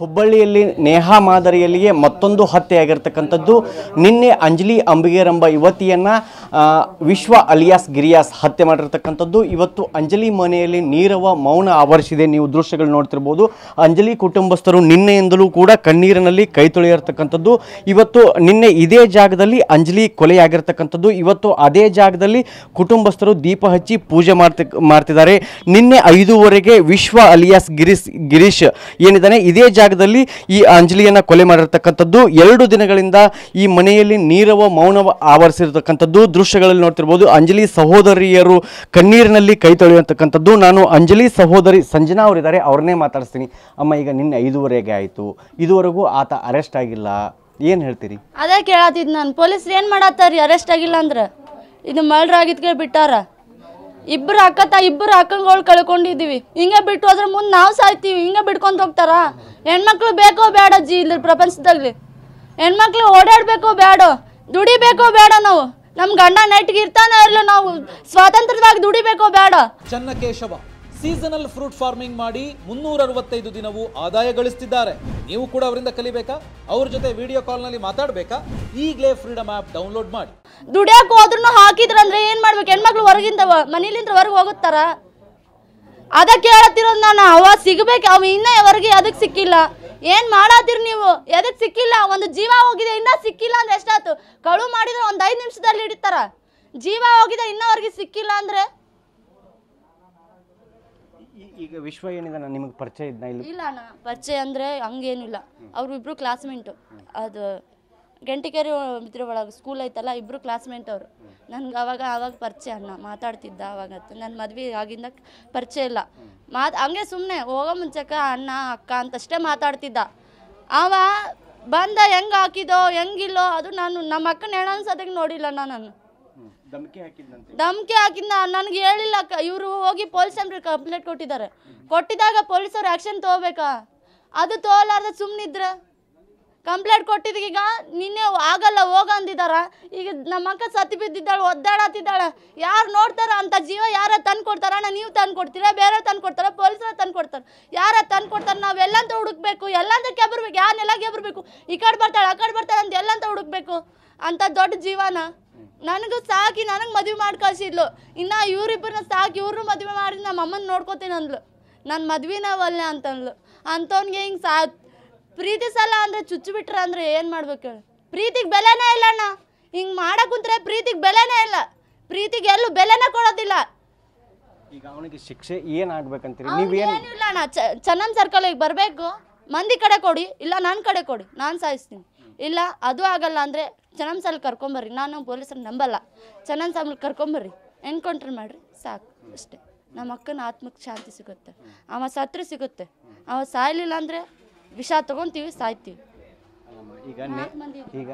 ಹುಬ್ಬಳ್ಳಿಯಲ್ಲಿ ನೇಹಾ ಮಾದರಿಯಲ್ಲಿಯೇ ಮತ್ತೊಂದು ಹತ್ಯೆಯಾಗಿರ್ತಕ್ಕಂಥದ್ದು. ನಿನ್ನೆ ಅಂಜಲಿ ಅಂಬಿಗೇರ್ ಎಂಬ ಯುವತಿಯನ್ನು ವಿಶ್ವ ಅಲಿಯಾಸ್ ಗಿರಿಯಾಸ್ ಹತ್ಯೆ ಮಾಡಿರ್ತಕ್ಕಂಥದ್ದು. ಇವತ್ತು ಅಂಜಲಿ ಮನೆಯಲ್ಲಿ ನೀರವ ಮೌನ ಆವರಿಸಿದೆ. ನೀವು ದೃಶ್ಯಗಳು ನೋಡ್ತಿರ್ಬೋದು. ಅಂಜಲಿ ಕುಟುಂಬಸ್ಥರು ನಿನ್ನೆಯಿಂದಲೂ ಕೂಡ ಕಣ್ಣೀರಿನಲ್ಲಿ ಕೈ ತೊಳೆಯಿರ್ತಕ್ಕಂಥದ್ದು. ಇವತ್ತು ನಿನ್ನೆ ಇದೇ ಜಾಗದಲ್ಲಿ ಅಂಜಲಿ ಕೊಲೆಯಾಗಿರ್ತಕ್ಕಂಥದ್ದು. ಇವತ್ತು ಅದೇ ಜಾಗದಲ್ಲಿ ಕುಟುಂಬಸ್ಥರು ದೀಪ ಹಚ್ಚಿ ಪೂಜೆ ಮಾಡ್ತಿದ್ದಾರೆ. ನಿನ್ನೆ 5:15ಕ್ಕೆ ವಿಶ್ವ ಅಲಿಯಾಸ್ ಗಿರೀಶ್ ಏನಿದ್ದಾನೆ ಇದೇ ಜಾಗದಲ್ಲಿ ಈ ಅಂಜಲಿಯನ್ನು ಕೊಲೆ ಮಾಡಿರ್ತಕ್ಕಂಥದ್ದು. 2 ದಿನಗಳಿಂದ ಈ ಮನೆಯಲ್ಲಿ ನೀರವ ಮೌನ ಆವರಿಸಿರ್ತಕ್ಕಂಥದ್ದು ದೃಶ್ಯಗಳಲ್ಲಿ ನೋಡ್ತಿರ್ಬೋದು. ಅಂಜಲಿ ಸಹೋದರಿಯರು ಕಣ್ಣೀರಿನಲ್ಲಿ ಕೈ ತೊಳೆಯುವಂತಕ್ಕಂಥದ್ದು. ನಾನು ಅಂಜಲಿ ಸಹೋದರಿ ಸಂಜನಾ ಅವರಿದ್ದಾರೆ, ಅವ್ರನ್ನೇ ಮಾತಾಡಿಸ್ತೀನಿ. ಅಮ್ಮ, ಈಗ ನಿನ್ನೆ 5:15ಕ್ಕೆ ಆಯಿತು, ಇದುವರೆಗೂ ಆತ ಅರೆಸ್ಟ್ ಆಗಿಲ್ಲ, ಏನು ಹೇಳ್ತೀರಿ? ಅದೇ ಕೇಳತ್ತಿದ್ ನಾನು. ಪೊಲೀಸ್ರು ಏನು ಮಾಡತ್ತಾರ್ರಿ ಅರೆಸ್ಟ್ ಆಗಿಲ್ಲ ಅಂದ್ರೆ? ಇದು ಮರ್ಡರ್ ಆಗಿದ್ಕೆ ಬಿಟ್ಟಾರ. ಇಬ್ಬರು ಅಕ್ಕಂಗಳು ಕಳ್ಕೊಂಡಿದ್ದೀವಿ. ಹಿಂಗೆ ಬಿಟ್ಟು ಹೋದ್ರೆ ಮುಂದೆ ನಾವು ಸಾಯ್ತೀವಿ. ಹಿಂಗೆ ಬಿಡ್ಕೊಂತ ಹೋಗ್ತಾರ? ಹೆಣ್ಮಕ್ಳು ಬೇಕೋ ಬೇಡ ಇಲ್ಲಿ ಪ್ರಪಂಚದಾಗಲಿ? ಹೆಣ್ಮಕ್ಳು ಓಡಾಡಬೇಕೋ ಬೇಡ? ದುಡಿಬೇಕೋ ಬೇಡ? ನಾವು ನಮ್ಮ ಗಂಡ ನೈಟ್ಗೆ ಇರ್ತಾನೆ ಇರಲ್ಲ, ನಾವು ಸ್ವಾತಂತ್ರ್ಯವಾಗಿ ದುಡಿಬೇಕೋ ಬೇಡ? ಚನ್ನಕೇಶವ ಸೀಸನಲ್ ಫ್ರೂಟ್ ಫಾರ್ಮಿಂಗ್ ಮಾಡಿ 365 ದಿನವೂ ಆದಾಯ ಗಳಿಸ್ತಿದ್ದಾರೆ. ನೀವು ಕೂಡ ಅವರಿಂದ ಕಲಿಬೇಕಾ? ಅವ್ರ ಜೊತೆ ವಿಡಿಯೋ ಕಾಲ್ನಲ್ಲಿ ಮಾತಾಡಬೇಕಾ? ಈಗಲೇ ಫ್ರೀಡಮ್ ಆ್ಯಪ್ ಡೌನ್ಲೋಡ್ ಮಾಡಿ. ದುಡಿಯಕ್ಕೆ ಹೋದ್ರೂ ಹಾಕಿದ್ರಂದ್ರೆ ಏನು ಮಾಡ್ಬೇಕು? ಹೆಣ್ಮಕ್ಳು ಹೊರಗಿಂದ ಮನೇಲಿಂದ ಹೊರಗೆ ಹೋಗುತ್ತಾರ? ಅದಕ್ಕೆ ಹೇಳತ್ತಿರೋದು ನಾನು. ಅವ ಸಿಗಬೇಕು, ಅವ ಇನ್ನೂ ಹೊರಗೆ ಅದಕ್ಕೆ ಸಿಕ್ಕಿಲ್ಲ. ಏನು ಮಾಡತ್ತೀರಿ ನೀವು? ಎದಕ್ಕೆ ಸಿಕ್ಕಿಲ್ಲ? ಒಂದು ಜೀವ ಹೋಗಿದೆ, ಇನ್ನೂ ಸಿಕ್ಕಿಲ್ಲ ಅಂದ್ರೆ ಎಷ್ಟಾಯ್ತು? ಕಳು ಮಾಡಿದ್ರೆ ಒಂದು 5 ನಿಮಿಷದಲ್ಲಿ ಹಿಡಿತಾರ. ಜೀವ ಹೋಗಿದೆ ಇನ್ನೂವರೆಗೆ ಸಿಕ್ಕಿಲ್ಲ ಅಂದರೆ? ಈಗ ವಿಶ್ವ ಏನಿದೆ ನಿಮಗೆ ಪರಿಚಯ ಇದ್ನ? ಇಲ್ಲ ಅಣ್ಣ, ಪರಿಚಯ ಅಂದರೆ ಹಂಗೇನಿಲ್ಲ. ಅವರಿಬ್ರು ಕ್ಲಾಸ್ಮೇಟು. ಅದು ಗಂಟಿಕೆರೆ ಇದ್ರ ಒಳಗೆ ಸ್ಕೂಲ್ ಐತಲ್ಲ, ಇಬ್ಬರು ಕ್ಲಾಸ್ಮೇಟ್ ಅವರು. ನನ್ಗೆ ಅವಾಗ ಪರಿಚಯ ಅಣ್ಣ, ಮಾತಾಡ್ತಿದ್ದ ಅವಾಗ. ನನ್ನ ಮದ್ವೆ ಆಗಿಂದ ಪರಿಚಯ ಇಲ್ಲ. ಹಂಗೆ ಸುಮ್ಮನೆ ಹೋಗೋ ಮುಂಚೆಕ ಅಣ್ಣ ಅಕ್ಕ ಅಂತಷ್ಟೇ ಮಾತಾಡ್ತಿದ್ದ. ಅವ ಬಂದ ಹೆಂಗೆ ಹಾಕಿದೋ ಹೆಂಗಿಲ್ಲೋ ಅದು ನಾನು ನಮ್ಮ ಅಕ್ಕನ ಹೆಣ ಅನ್ಸೋದಕ್ಕೆ ನೋಡಿಲ್ಲ ನಾನು. ಧಮ್ಕಿ ಹಾಕಿದ್ನ ನನಗೆ ಹೇಳಿಲ್ಲ. ಇವರು ಹೋಗಿ ಪೊಲೀಸ್ ಸ್ಟೇಷನ್ಗೆ ಕಂಪ್ಲೇಂಟ್ ಕೊಟ್ಟಿದಾಗ ಪೊಲೀಸರು ಆ್ಯಕ್ಷನ್ ತೊಗೋಬೇಕಾ? ಅದು ತೊಗೊಲಾರ್ದೆ ಸುಮ್ಮನಿದ್ರೆ ಕಂಪ್ಲೇಂಟ್ ಕೊಟ್ಟಿದ್ದೀಗ ನಿನ್ನೆ ಆಗಲ್ಲ ಹೋಗ ಅಂದಿದ್ದಾರ. ಈಗ ನಮ್ಮ ಅಕ್ಕ ಸತಿ ಬಿದ್ದಿದ್ದಾಳೆ, ಒದ್ದಾಡತ್ತಿದ್ದಾಳೆ. ಯಾರು ನೋಡ್ತಾರ? ಅಂತ ಜೀವ ಯಾರ ತಂದು ಕೊಡ್ತಾರ? ನೀವು ತಂದು ಕೊಡ್ತೀರಾ? ಬೇರೆ ತಂದು ಕೊಡ್ತಾರ? ಪೊಲೀಸರ ತಂದು ಕೊಡ್ತಾರೆ? ಯಾರ ತಂದು ಕೊಡ್ತಾರೆ? ನಾವು ಎಲ್ಲಂತ ಹುಡುಕ್ಬೇಕು? ಎಲ್ಲಂತ ಕೆಬರ್ಬೇಕು? ಯಾರನ್ನೆಲ್ಲ ಕೆಬರ್ಬೇಕು? ಈ ಕಡೆ ಬರ್ತಾಳೆ ಆ ಕಡೆ ಬರ್ತಾಳೆ ಅಂತ ಎಲ್ಲಂತ ಹುಡುಕ್ಬೇಕು? ಅಂತ ದೊಡ್ಡ ಜೀವನ ನನಗೂ ಸಾಕಿ ನನಗೆ ಮದುವೆ ಮಾಡಿ ಕಳಿಸಿದ್ಲು. ಇನ್ನು ಇವರಿಬ್ಬರನ್ನ ಸಾಕಿ ಇವ್ರನ್ನ ಮದುವೆ ಮಾಡಿ ನಮ್ಮ ಅಮ್ಮನ ನೋಡ್ಕೋತೀನಿ ಅಂದ್ಲು. ನನ್ನ ಮದುವೆನ ಒಲ್ಲೆ ಅಂತಂದ್ಲು. ಅಂಥವ್ನಿಗೆ ಹಿಂಗೆ ಪ್ರೀತಿ ಸಲ ಅಂದರೆ ಚುಚ್ಚು ಬಿಟ್ರೆ ಅಂದರೆ ಏನು ಮಾಡ್ಬೇಕು ಹೇಳಿ? ಪ್ರೀತಿಗೆ ಬೆಲೆನೇ ಇಲ್ಲ ಅಣ್ಣ. ಹಿಂಗೆ ಮಾಡಕ್ಕೆ ಕುಂತ್ರೆ ಪ್ರೀತಿಗೆ ಬೆಲೆನೇ ಇಲ್ಲ. ಪ್ರೀತಿಗೆ ಎಲ್ಲೂ ಬೆಲೆನೇ ಕೊಡೋದಿಲ್ಲ. ಈಗ ಅವನಿಗೆ ಶಿಕ್ಷೆ ಏನಾಗಬೇಕಂತೀರಿ? ಏನಿಲ್ಲ ಅಣ್ಣ, ಚನ್ನನ್ ಸರ್ಕಲಿಗೆ ಬರಬೇಕು, ಮಂದಿ ಕಡೆ ಕೊಡಿ, ಇಲ್ಲ ನನ್ನ ಕಡೆ ಕೊಡಿ, ನಾನು ಸಾಯಿಸ್ತೀನಿ. ಇಲ್ಲ ಅದು ಆಗಲ್ಲ ಅಂದರೆ ಚನ್ನನ್ ಸರ್ಕಲ್ ಕರ್ಕೊಂಬರ್ರಿ. ನಾನು ಪೊಲೀಸರು ನಂಬಲ್ಲ. ಚನ್ನನ್ ಸರ್ಕಲ್ ಕರ್ಕೊಂಬರ್ರಿ, ಎನ್ಕೌಂಟ್ರ್ ಮಾಡಿರಿ, ಸಾಕು ಅಷ್ಟೇ. ನಮ್ಮ ಅಕ್ಕನ ಆತ್ಮಕ್ಕೆ ಶಾಂತಿ ಸಿಗುತ್ತೆ. ಅವ ಸತ್ರು ಸಿಗುತ್ತೆ. ಅವ ಸಾಯಲಿಲ್ಲ ಅಂದರೆ ವಿಷ ತೊಗೊತೀವಿ, ಸಾಯ್ತೀವಿ. ಈಗ